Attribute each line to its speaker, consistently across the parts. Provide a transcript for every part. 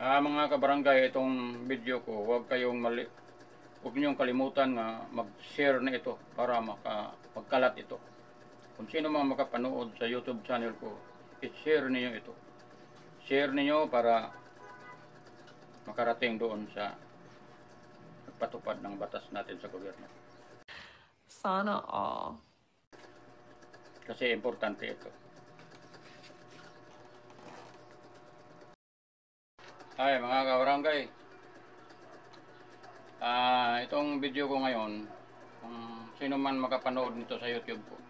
Speaker 1: Mga kabarangay, itong video ko, huwag niyong kalimutan na mag-share na ito para magkalat ito. Kung sino mang makapanood sa YouTube channel ko, i-share niyo ito. Share niyo para makarating doon sa pagpatupad ng batas natin sa gobyerno.
Speaker 2: Sana all.
Speaker 1: Kasi importante ito. Ay, mga kabarangay, itong video ko ngayon, kung sino man makapanood nito sa YouTube ko,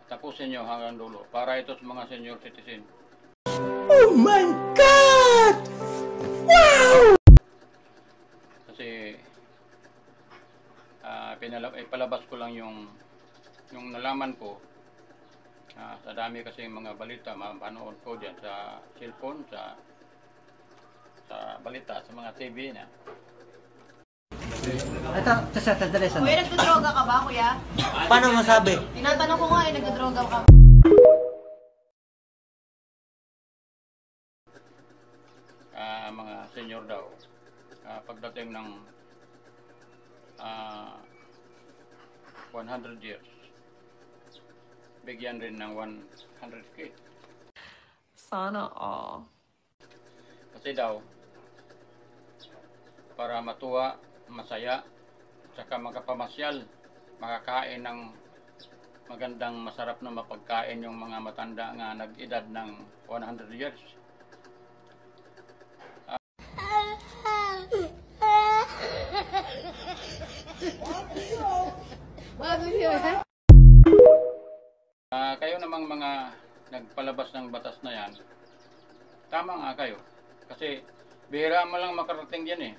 Speaker 1: tapusin nyo hanggang dulo para ito sa mga senior citizen.
Speaker 3: Oh my God! Wow!
Speaker 1: Kasi palabas ko lang yung nalaman ko. Sa dami kasi mga balita, mapanood ko dyan sa cellphone, sa balita, sa mga TV na.
Speaker 3: Ito, sandali.
Speaker 4: Kuya, nagdodroga ka ba, kuya?
Speaker 3: Paano masabi?
Speaker 4: Tinatanong ko nga, nagdodroga ka.
Speaker 1: Mga senior daw, pagdating ng 100 years, bigyan rin ng 100K.
Speaker 2: Sana all.
Speaker 1: Kasi daw, para matuwa, masaya, saka makapamasyal, makakain ng magandang masarap na mapagkain yung mga matanda nga nag-edad ng 100 years. Kayo namang mga nagpalabas ng batas na yan, tama nga kayo. Kasi bihira mo lang makarating yan eh.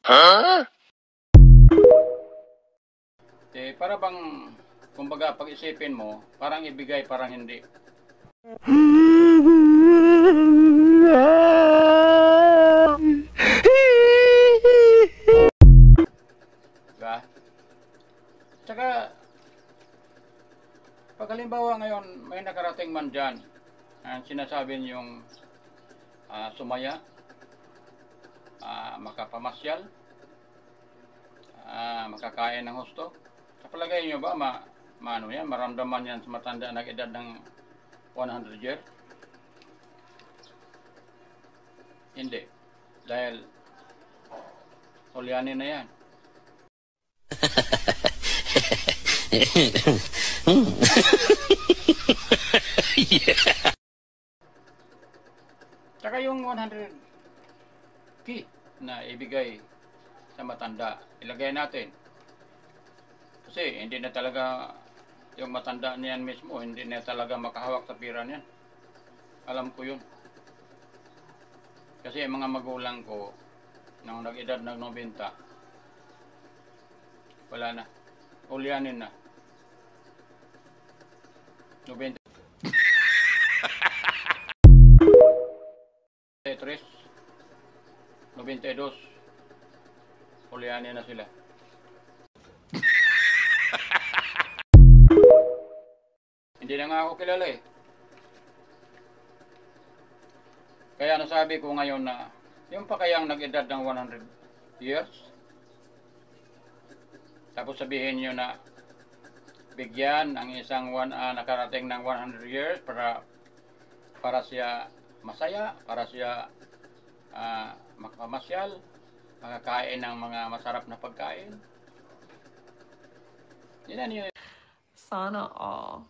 Speaker 1: Huh? Para bang, kumbaga pag-isipin mo, parang ibigay, parang hindi. Diba? Tsaka, pag halimbawa ngayon, may nakarating man dyan, sinasabi niyong sumaya, makapamasyal, makakain ng husto. Sa palagay niyo ba, maramdaman yan sa matanda na edad ng 100 years? Hindi. Dahil, ulyanin na yan. Tsaka yung 100K na ibigay sa matanda, ilagay natin. Kasi hindi na talaga yung matanda niyan mismo, hindi na talaga makahawak sa pira niyan. Alam ko yun. Kasi mga magulang ko, nang nag-edad ng 90, wala na. Ulyanin na. 90. 93, 92, ulyanin na sila. Hindi na nga ako kilala eh. Kaya nasabi ko ngayon na yung pa kayang nag-edad ng 100 years, tapos sabihin nyo na bigyan ang isang nakarating ng 100 years para siya masaya, para siya makamasyal, makakain ng mga masarap na pagkain. Yan yun.
Speaker 2: Sana all.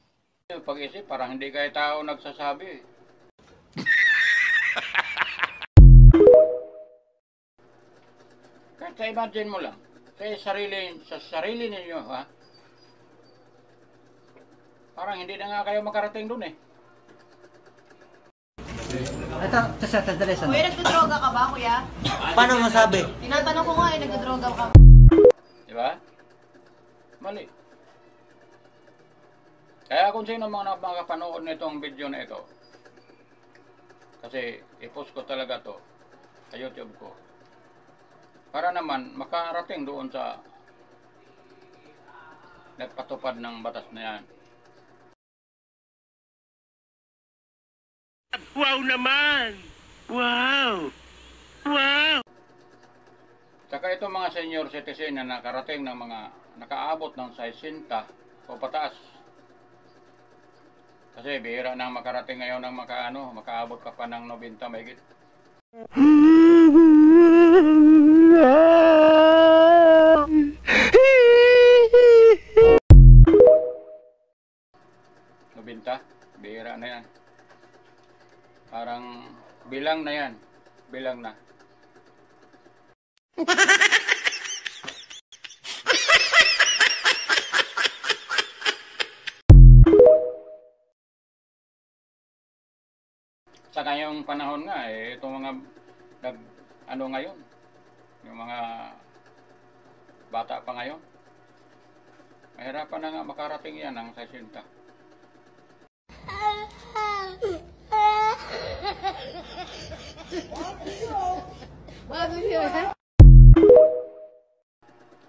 Speaker 1: Yung pag-isip, parang hindi kayo tao nagsasabi. Kahit imagine mo lang, sa sarili ninyo, ha? Parang hindi na nga kayo makarating dun eh.
Speaker 3: Ito, sandali.
Speaker 4: Kuya, nagdodroga ka ba, kuya?
Speaker 3: Paano masabi?
Speaker 4: Tinatanong ko nga, nagdodroga ka.
Speaker 1: Diba? Mali. Kaya kung sino mga makapanood nitong video na ito, kasi i-post ko talaga to sa YouTube ko, para naman makarating doon sa nagpatupad ng batas na yan.
Speaker 5: Wow naman! Wow! Wow!
Speaker 1: Saka itong mga senior citizen na nakarating ng mga nakaabot ng 60 o pataas. Kasi bihira nang makarating ngayon ng makaabot ka pa ng 90 mahigit. Nobinta, bihira na yan. Parang bilang na yan. Bilang na. Sa ngayong panahon nga, itong mga ngayon, yung mga bata pa ngayon, mahirapan na nga makarating yan ng 60.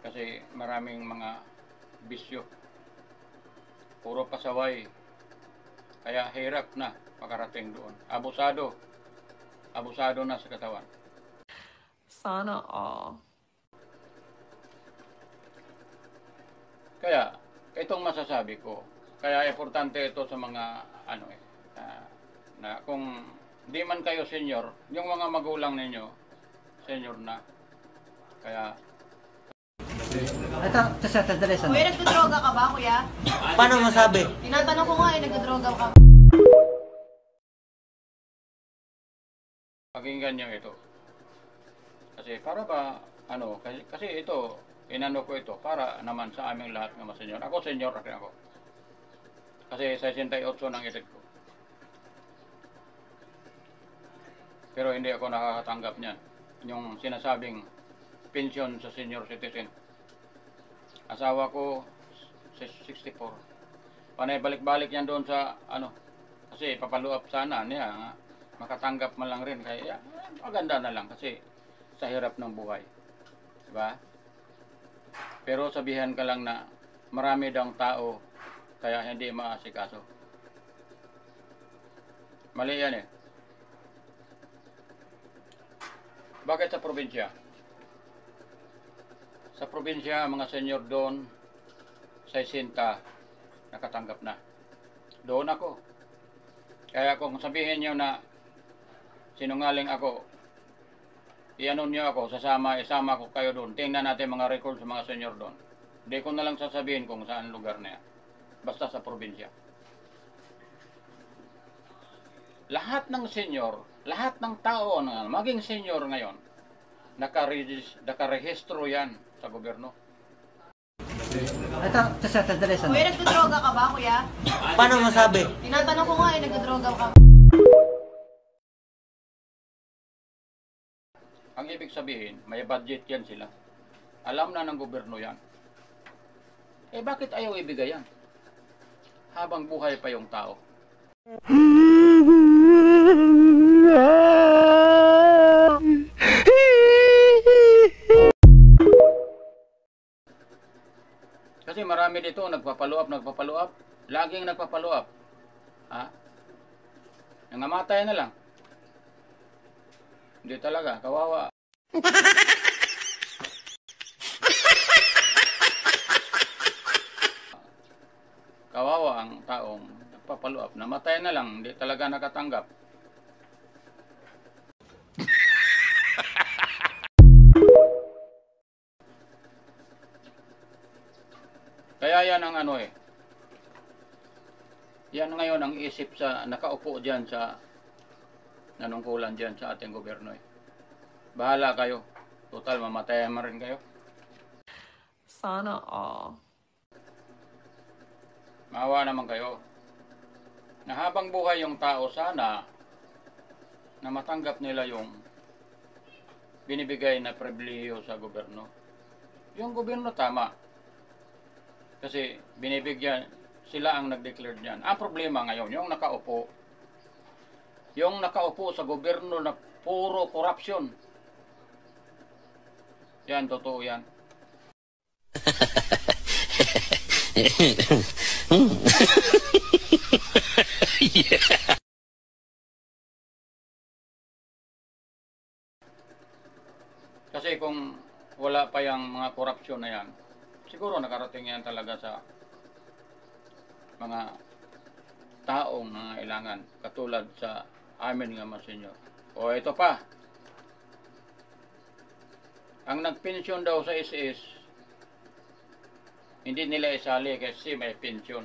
Speaker 1: Kasi maraming mga bisyo, puro pasaway, kaya hirap na makarating doon. Abusado na sa katawan.
Speaker 2: Sana all.
Speaker 1: Kaya itong masasabi ko, kaya importante ito sa mga na kung di man kayo senior, yung mga magulang ninyo senior na. Kaya
Speaker 3: Ito, sandali.
Speaker 4: Kuya, nagdodroga ka ba, kuya?
Speaker 3: Paano masabi?
Speaker 4: Tinatanong ko nga nagdodroga ka ba?
Speaker 1: pakinggan nyo ito. Kasi para ba, kasi ito, inano ko ito para naman sa aming lahat ng mga senior. Ako senior rin ako. Kasi 68 ng edad ko. Pero hindi ako nakakatanggap niyan. Yung sinasabing pensyon sa senior citizen. Asawa ko 64. Panay balik-balik yan doon sa kasi papaluap sana niya makatanggap man lang rin, kaya maganda na lang kasi sa hirap ng buhay, diba? Pero sabihan ka lang na marami daw tao kaya hindi maasikaso. Mali yan Bakit sa probinsya? Sa probinsya, mga senior doon, 60 nakatanggap na. Doon ako. Kaya kung sabihin nyo na sinungaling ako, i-ano nyo ako, isama ko kayo doon. Tingnan natin mga record sa mga senior doon. Hindi ko na lang sasabihin kung saan lugar na yan. Basta sa probinsya. Lahat ng senior, lahat ng tao na maging senior ngayon, nakarehistro yan sa gobyerno.
Speaker 3: Ito, sandali.
Speaker 4: Kuya, nagdodroga ka ba, kuya?
Speaker 3: Paano masabi?
Speaker 4: Tinatanong ko nga nagdodroga ka ba?
Speaker 1: Ang ibig sabihin, may budget yan sila. Alam na ng gobyerno yan. Bakit ayaw ibigay yan? Habang buhay pa yung tao. Kasi marami dito nagpapaluap. Laging nagpapaluap. Nangamatay na lang. Hindi talaga, kawawa. Kawawa ang taong nagpapaluap. Namatay na lang, hindi talaga nakatanggap. Kaya yan ang yan ngayon ang isip sa nakaupo dyan sa nanungkulan dyan sa ating gobyerno Bahala kayo. Total, mamatay man rin kayo.
Speaker 2: Sana all.
Speaker 1: Maawa naman kayo. Na habang buhay yung tao, sana na matanggap nila yung binibigay na pribilehiyo sa gobyerno. Yung gobyerno tama. Kasi binibigyan, sila ang nag-declare niyan. Ang problema ngayon, yung nakaupo sa gobyerno na puro corruption. Yan, totoo yan.
Speaker 5: Yeah.
Speaker 1: Kasi kung wala pa yung mga korupsyon na yan, siguro nakarating yan talaga sa mga taong nangailangan, katulad sa amin nga mga senyor. O ito pa, ang nagpensyon daw sa SS, hindi nila isali kasi may pensyon.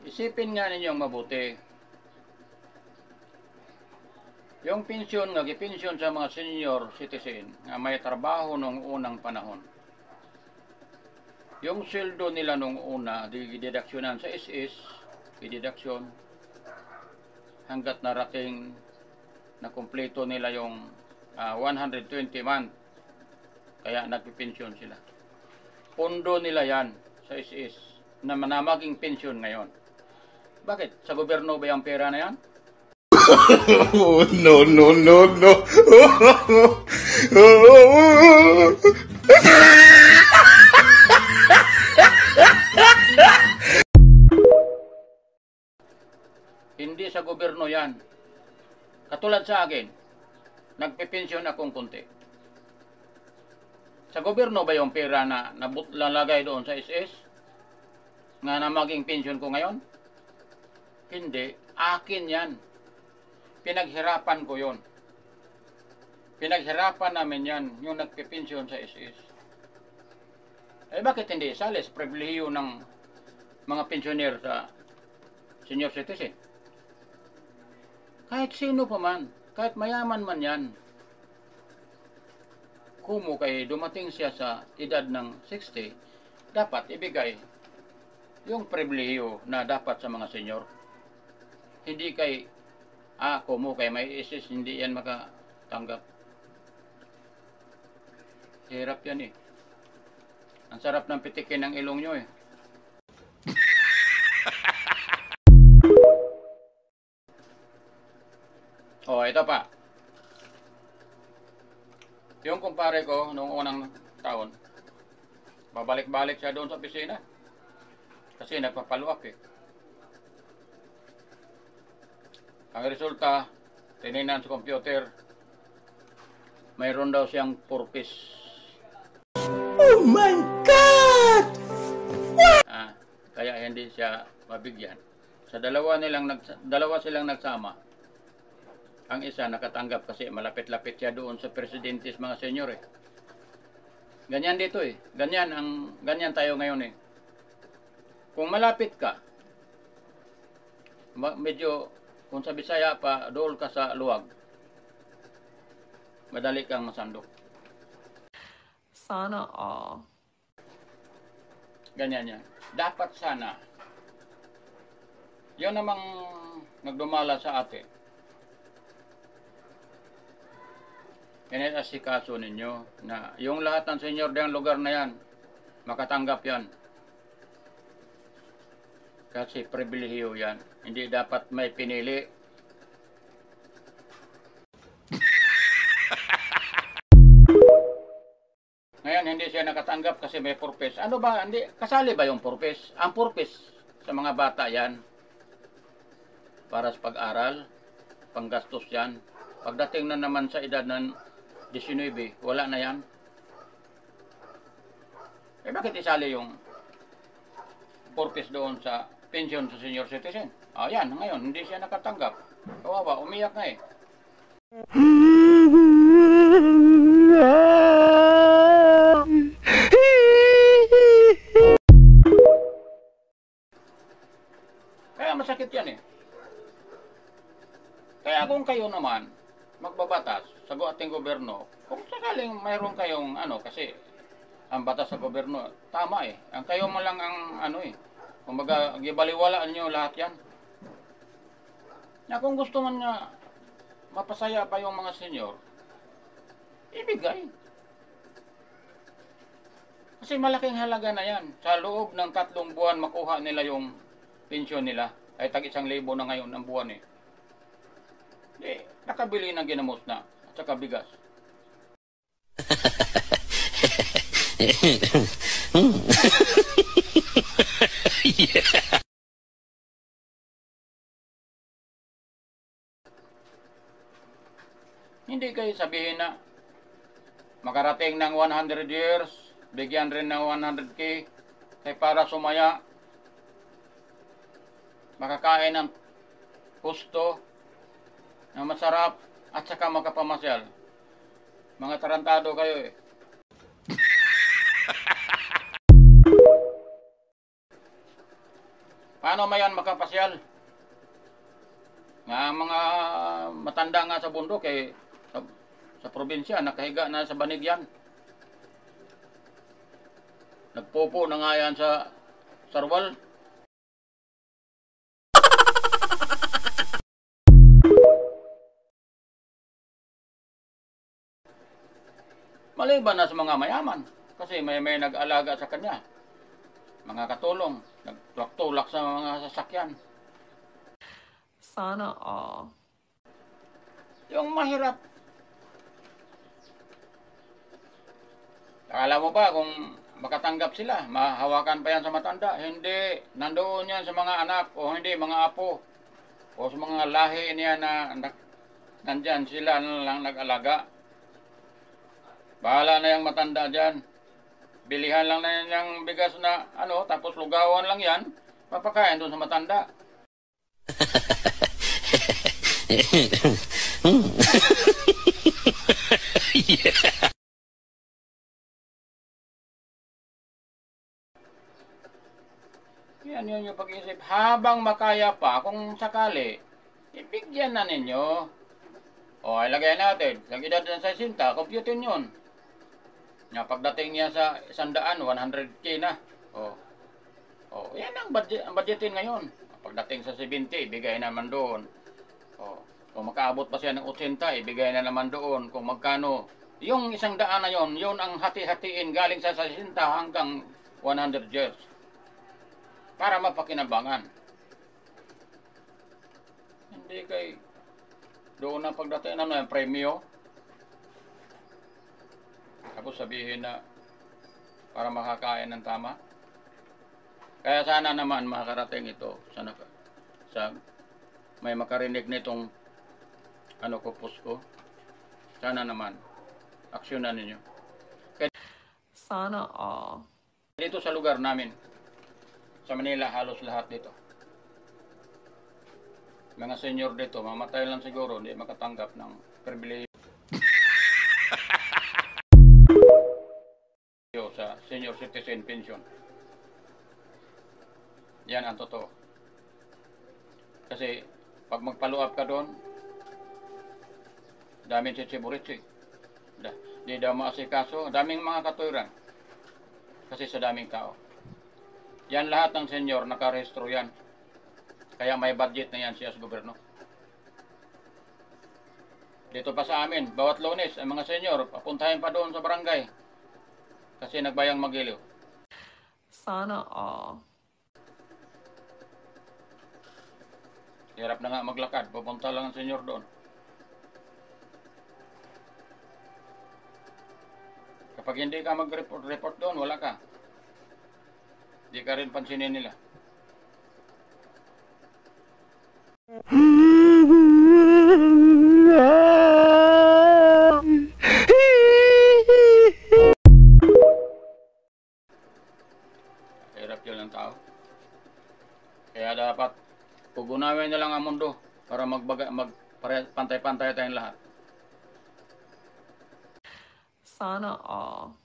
Speaker 1: Isipin nga ninyong mabuti. Yung pensyon nga, gipensyon sa mga senior citizen na may trabaho nung unang panahon. Yung sweldo nila nung una, didedaksyonan sa SS, didedaksyon, hanggat narating na kumpleto nila yung 120 month. Kaya nagpipensyon sila. Pondo nila yan sa SS na maging pensyon ngayon. Bakit? Sa gobyerno ba yung pera na yan?
Speaker 5: Oh, no, no, no, no.
Speaker 1: Hindi sa gobyerno yan. Katulad sa akin, nagpipensyon akong konti. Sa gobyerno ba yung pera na lalagay doon sa SS? Nga na maging pensyon ko ngayon? Hindi. Akin yan. Pinaghirapan ko yon. Pinaghirapan namin yan, yung nagpipensyon sa SS. Eh bakit hindi isali sa pribilehiyo ng mga pensioner sa senior citizen? Kahit sino pa man, kahit mayaman man yan, kumo kay dumating siya sa edad ng 60, dapat ibigay yung pribilehiyo na dapat sa mga senior. Hindi kay kumo kay may SS, hindi yan makatanggap. Hirap yan eh. Ang sarap ng pitikin ng ilong nyo eh. Oh, ito pa. Yung kumpare ko noong unang taon, babalik-balik siya doon sa opisina. Kasi nagpapaluak eh. Ang resulta, tinignan sa computer, mayroon daw siyang purpose.
Speaker 3: Oh my God!
Speaker 1: Kaya hindi siya mabigyan. Sa dalawa silang nagsama. Ang isa nakatanggap kasi malapit-lapit siya doon sa presidente mga senyor eh. Ganyan dito eh. Ganyan tayo ngayon eh. Kung malapit ka, medyo kung sa Bisaya pa, dool ka sa luwag, madali kang masandok.
Speaker 2: Sana all.
Speaker 1: Ganyan yan. Dapat sana, yun namang nagdumala sa atin. Yan ay asikaso ninyo na yung lahat ng senyor ng lugar na yan, makatanggap yan. Kasi pribilehiyo yan. Hindi dapat may pinili. Ngayon, hindi siya nakatanggap kasi may purpose. Ano ba? Hindi, kasali ba yung purpose? Ang purpose sa mga bata yan, para sa pag-aral, panggastos yan. Pagdating na naman sa edad ng 19, wala na yan. Eh bakit isali yung purpose doon sa pension sa senior citizen? Yan, ngayon, hindi siya nakatanggap. Kawawa, umiyak na eh. Kaya masakit yan eh. Kaya kung kayo naman, magbabatas sa ating gobyerno, kung sakaling mayroon kayong kasi ang batas sa gobyerno, tama eh. Ang kayo mo lang ang kumbaga, gibaliwalaan nyo lahat yan. Na kung gusto man nga mapasaya pa yung mga senyor, ibigay. Kasi malaking halaga na yan. Sa loob ng 3 buwan makuha nila yung pensyon nila. Ay tag-1,000 na ngayon ang buwan eh. Nakabili ng ginamos na at saka bigas. Hindi kayo sabihin na makarating ng 100 years, bigyan rin ng 100K, kaya para sumaya, makakain ng gusto, na masarap, at saka makapamasyal. Mga tarantado kayo eh. Paano mayan makapasyal? Nga mga matanda nga sa bundok eh, sa probinsya, nakahiga na sa banigyan. Nagpopo na nga yan sa sarwal. Maliban na sa mga mayaman, kasi may nag-alaga sa kanya. Mga katulong, nagtulak-tulak sa mga sasakyan.
Speaker 2: Sana all.
Speaker 1: Yung mahirap. Akala mo ba kung makatanggap sila, mahawakan pa yan sa matanda? Hindi. Nandoon yan sa mga anak o hindi, mga apo. O sa mga lahi niya na nandyan sila na lang nag-alaga. Bahala na yung matanda dyan. Bilihan lang na yan yung bigas na tapos lugawan lang yan. Papakain doon sa matanda. Yan yun yung pag-iisip. Habang makaya pa, kung sakali, ibigyan na ninyo. O, ilagay natin. Sa edad ng 60, computin yun. Nga pagdating niya sa 100, 100K na. O, yan ang budgetin ngayon. Pagdating sa 70, ibigay naman doon. O, kung makaabot pa siya ng 80, ibigay na naman doon. Kung magkano. Yung 100 na yon, yun ang hati-hatiin galing sa 60 hanggang 100 years. Para mapakinabangan. Hindi kay doon na pagdating na yung premyo. Tapos sabihin na para makakain ng tama. Kaya sana naman makarating ito sa may makarinig nitong kupos ko. Sana naman aksyonan ninyo. Kaya
Speaker 2: Sana all.
Speaker 1: dito sa lugar namin, sa Manila, halos lahat dito. Mga senior dito, mamatay lang siguro, hindi makatanggap ng pribilehyo sa senior citizen pension. Yan ang totoo. Kasi, pag magpaluap ka doon, daming chichiburitsi. Di daw maasikaso, daming mga katuwiran. Kasi sa daming tao. Yan lahat ng senior, nakarehistro yan. Kaya may budget na yan siya sa gobyerno. Dito pa sa amin, bawat Lunes, ang mga senior, papuntahin pa doon sa barangay. Kasi nagbayang magiliw.
Speaker 2: Sana all.
Speaker 1: Hirap na nga maglakad, pupunta lang ang senior doon. Kapag hindi ka mag-report doon, wala ka. Di ka rin pansinin nila. Hirap yun ng tao. Kaya dapat pugunawin na lang ang mundo para pantay-pantay tayong lahat.
Speaker 2: Sana all.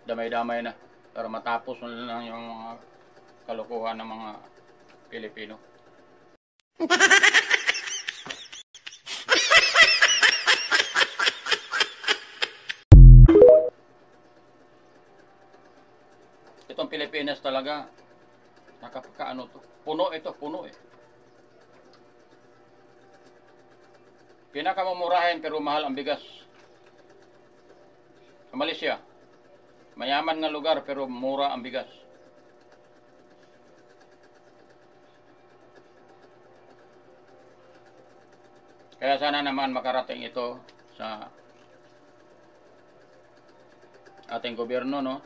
Speaker 1: Damay-damay na para matapos na lang yung mga kalokohan ng mga Pilipino. Itong Pilipinas talaga nakapakaano to. Puno ito, puno eh. Pinakamumurahin pero mahal ang bigas. Sa Malaysia, mayaman nga lugar pero mura ang bigas. Kaya sana naman makarating ito sa ating gobyerno, no?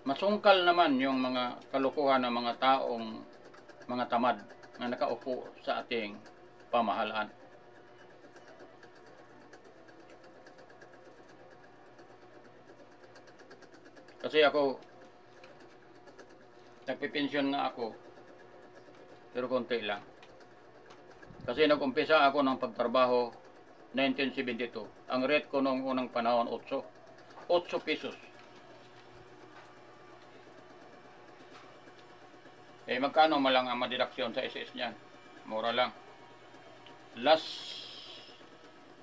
Speaker 1: Masungkal naman yung mga kalukuhan ng mga taong mga tamad. na nakaupo sa ating pamahalaan. Kasi ako, nagpipensyon nga ako, pero konti lang. Kasi nag-umpisa ako ng pagtrabaho 1972. Ang rate ko noong unang panahon, 8 pesos. Eh magkano malang ang madidaksyon sa SS niyan? Mura lang. Last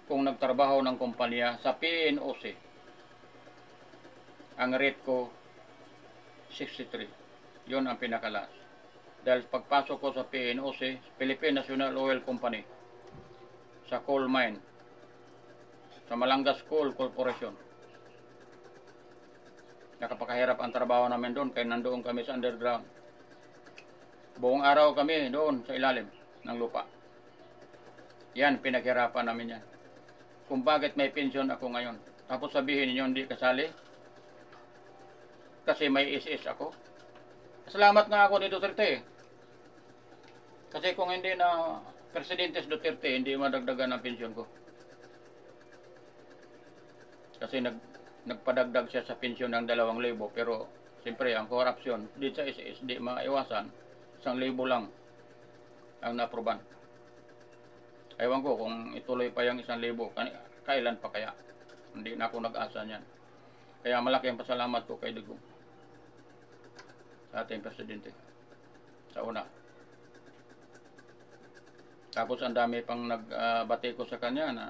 Speaker 1: kung nagtrabaho ng kumpanya sa PNOC, ang rate ko 63. Yun ang pinakalas. Dahil pagpasok ko sa PNOC, Philippine National Oil Company, sa coal mine, sa Malangas Coal Corporation. Nakapakahirap ang trabaho namin doon kaya nandoon kami sa underground. Buong araw kami doon sa ilalim ng lupa. Yan, pinaghirapan namin yan. Kung bakit may pensyon ako ngayon. Tapos sabihin niyo hindi kasali. Kasi may SS ako. Salamat nga ako ni Duterte. Kasi kung hindi na Presidente Duterte, hindi madagdagan ang pensyon ko. Kasi nagpadagdag siya sa pensyon ng 2,000. Pero siyempre ang korupsyon dito sa SS di maiwasan. 1,000 lang ang naproban. Ewan ko kung ituloy pa yung 1,000. Kailan pa kaya? Hindi na ako nag-asa niyan. Kaya malaki ang pasalamat ko kay Digong, sa ating presidente. Sa una. Tapos ang dami pang nagbati ko sa kanya na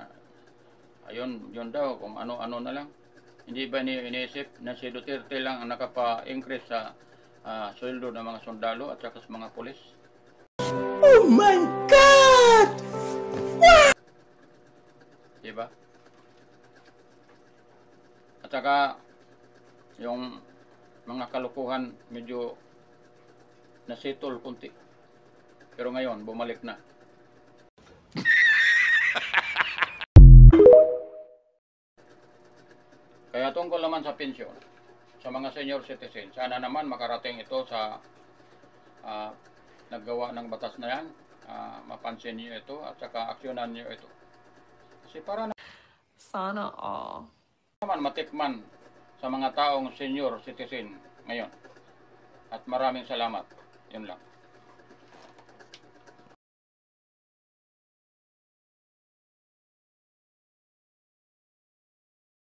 Speaker 1: ayun, yun daw, kung ano-ano na lang. Hindi ba iniisip na si Duterte lang ang nakapa-increase sa sweldo ng mga sundalo at saka sa mga pulis?
Speaker 3: Oh my God!
Speaker 1: Diba? At saka yung mga kalukuhan medyo nasitol kunti. Pero ngayon, bumalik na. Kaya tungkol naman sa pensyon, sa mga senior citizen, sana naman makarating ito sa naggawa ng batas na yan. Mapansin niyo ito at saka aksyonan niyo ito. Kasi para
Speaker 2: Sana all.
Speaker 1: naman matikman sa mga taong senior citizen ngayon. At maraming salamat. Yun lang.